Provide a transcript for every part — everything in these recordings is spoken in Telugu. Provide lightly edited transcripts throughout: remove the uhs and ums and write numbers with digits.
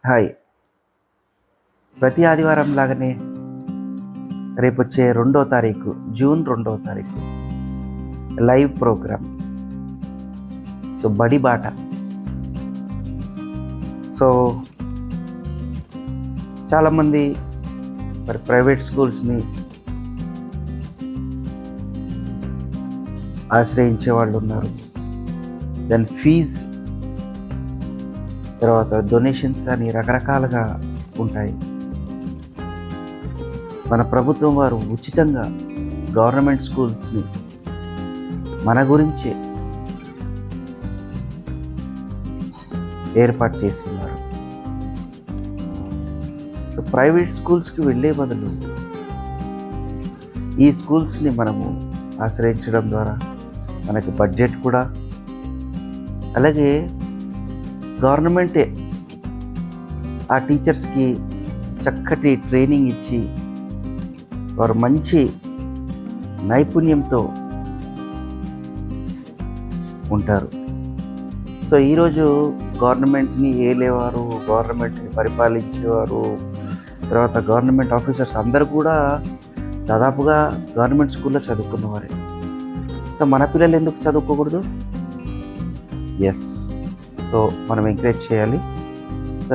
హాయ్. ప్రతి ఆదివారం లాగానే రేపొచ్చే 2వ తారీఖు జూన్ 2వ తారీఖు లైవ్ ప్రోగ్రామ్. బడి బాట. చాలామంది మరి ప్రైవేట్ స్కూల్స్ని ఆశ్రయించే వాళ్ళు ఉన్నారు. దాని ఫీజ్, తర్వాత డొనేషన్స్ అని రకరకాలుగా ఉంటాయి. మన ప్రభుత్వం వారు ఉచితంగా గవర్నమెంట్ స్కూల్స్ని మన గురించే ఏర్పాటు చేసి ఉన్నారు. ప్రైవేట్ స్కూల్స్కి వెళ్ళే బదులు ఈ స్కూల్స్ని మనము ఆశ్రయించడం ద్వారా మనకి బడ్జెట్ కూడా, అలాగే గవర్నమెంటే ఆ టీచర్స్కి చక్కటి ట్రైనింగ్ ఇచ్చి వారు మంచి నైపుణ్యంతో ఉంటారు. ఈరోజు గవర్నమెంట్ని ఏలేవారు, గవర్నమెంట్ని పరిపాలించేవారు, తర్వాత గవర్నమెంట్ ఆఫీసర్స్ అందరూ కూడా దాదాపుగా గవర్నమెంట్ స్కూల్లో చదువుకున్నవారే. మన పిల్లలు ఎందుకు చదువుకోకూడదు? ఎస్. మనం ఎంకరేజ్ చేయాలి.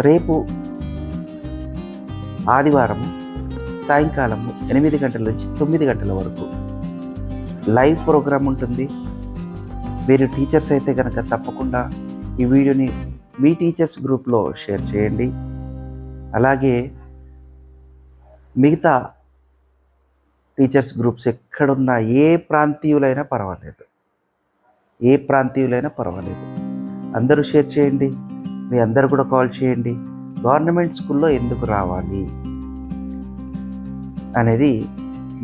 రేపు ఆదివారం సాయంకాలం 8 గంటల నుంచి 9 గంటల వరకు లైవ్ ప్రోగ్రామ్ ఉంటుంది. మీరు టీచర్స్ అయితే కనుక తప్పకుండా ఈ వీడియోని మీ టీచర్స్ గ్రూప్లో షేర్ చేయండి. అలాగే మిగతా టీచర్స్ గ్రూప్స్ ఎక్కడున్నా ఏ ప్రాంతీయులైనా పర్వాలేదు, అందరూ షేర్ చేయండి. మీ అందరు కూడా కాల్ చేయండి. గవర్నమెంట్ స్కూల్లో ఎందుకు రావాలి అనేది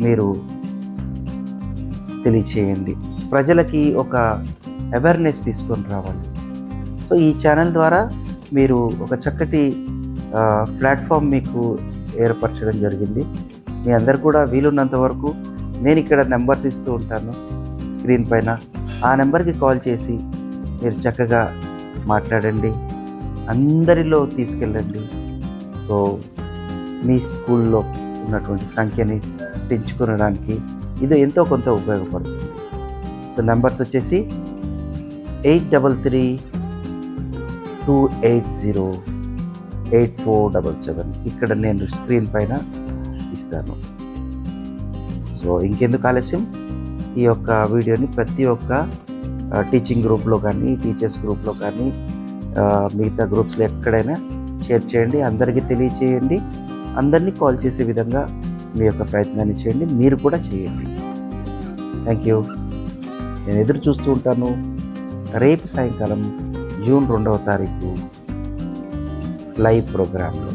మీరు తెలియచేయండి. ప్రజలకి ఒక అవేర్నెస్ తీసుకొని రావాలి. ఈ ఛానల్ ద్వారా మీరు ఒక చక్కటి ప్లాట్ఫామ్ మీకు ఏర్పరచడం జరిగింది. మీ అందరు కూడా వీలున్నంత వరకు నేను ఇక్కడ నెంబర్స్ ఇస్తూ ఉంటాను స్క్రీన్ పైన. ఆ నెంబర్కి కాల్ చేసి మీరు చక్కగా మాట్లాడండి, అందరిలో తీసుకెళ్ళండి. మీ స్కూల్లో ఉన్నటువంటి సంఖ్యని పెంచుకోవడానికి ఇది ఎంతో కొంత ఉపయోగపడుతుంది. నెంబర్స్ వచ్చేసి 8332808477. ఇక్కడ నేను స్క్రీన్ పైన ఇస్తాను. ఇంకెందుకు ఆలస్యం, ఈ యొక్క వీడియోని ప్రతి ఒక్క టీచింగ్ గ్రూప్లో కానీ, టీచర్స్ గ్రూప్లో కానీ, మిగతా గ్రూప్స్లో ఎక్కడైనా షేర్ చేయండి. అందరికీ తెలియచేయండి. అందరినీ కాల్ చేసే విధంగా మీ యొక్క ప్రయత్నాన్ని చేయండి. మీరు కూడా చేయండి. Thank you. నేను ఎదురు చూస్తూ ఉంటాను. రేపు సాయంకాలం జూన్ 2వ తారీఖు లైవ్ ప్రోగ్రాంలో.